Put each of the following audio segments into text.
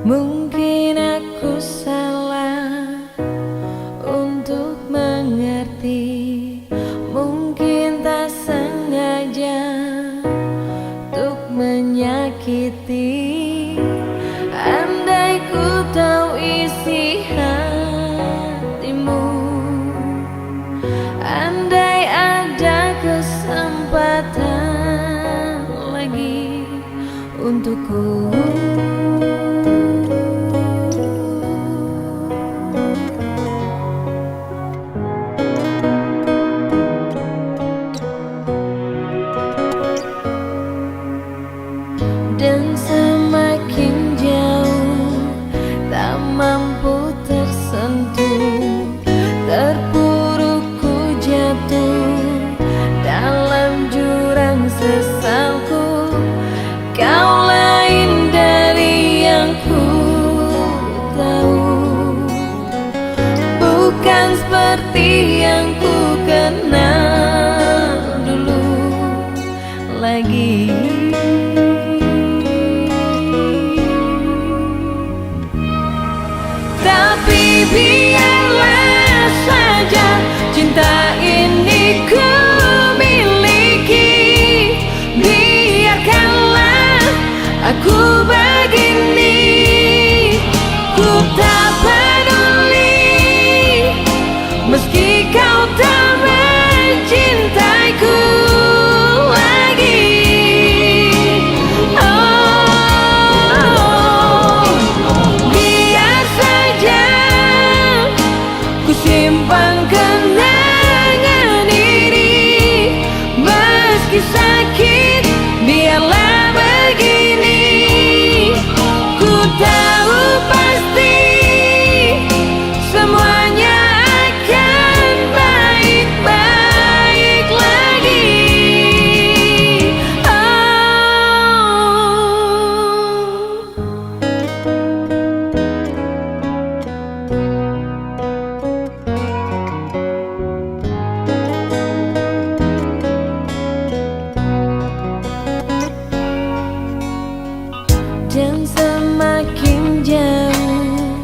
Mungkin aku salah untuk mengerti, mungkin tak sengaja untuk menyakiti. Andai ku tahu isi hatimu, andai ada kesempatan lagi untukku. Dan semakin jauh tak mampu tersentuh, terpuruk ku jatuh dalam jurang sesalku. Kau lain dari yang ku tahu, bukan seperti yang ku kenal dulu lagi. Tapi biarlah saja cinta ini ku miliki. Biarkanlah aku begini, ku tak peduli meski kau tak mencintaiku lagi. Simpan kenangan ini, meski sakit, biarlah begini. Ku tahu pasti semuanya akan baik-baik lagi. Dan semakin jauh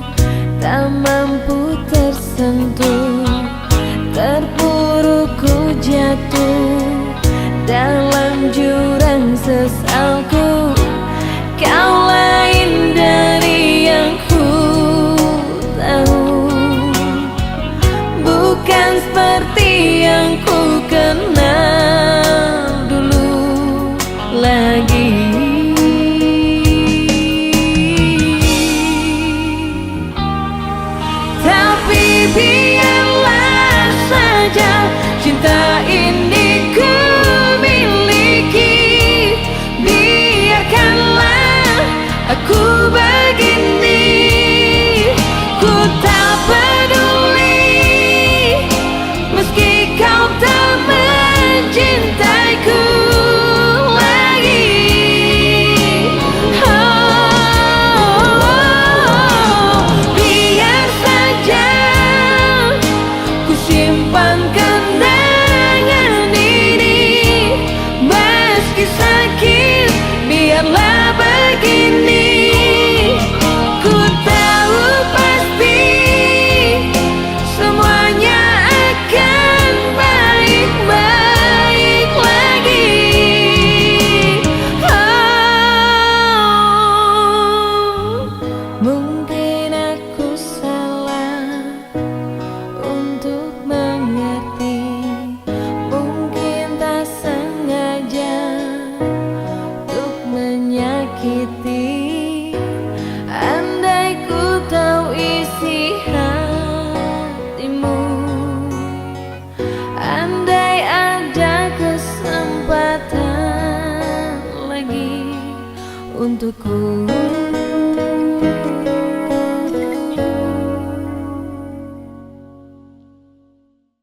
tak mampu tersentuh, terpuruk ku jatuh dalam jurang sesalku. Kau lain dari yang ku tahu, bukan seperti yang ku kenal dulu lagi. Biarlah saja cinta ini ku miliki. Biarkanlah aku begini, ku tak peduli meski kau tak mencintaiku lagi. Biar saja simpan kenangan ini, meski sakit, biarlah begini. Ku tahu pasti semuanya akan baik-baik lagi. Mungkin aku salah untuk mengerti, mungkin tak sengaja untuk menyakiti. Andai ku tahu isi hatimu, andai ada kesempatan lagi untukku.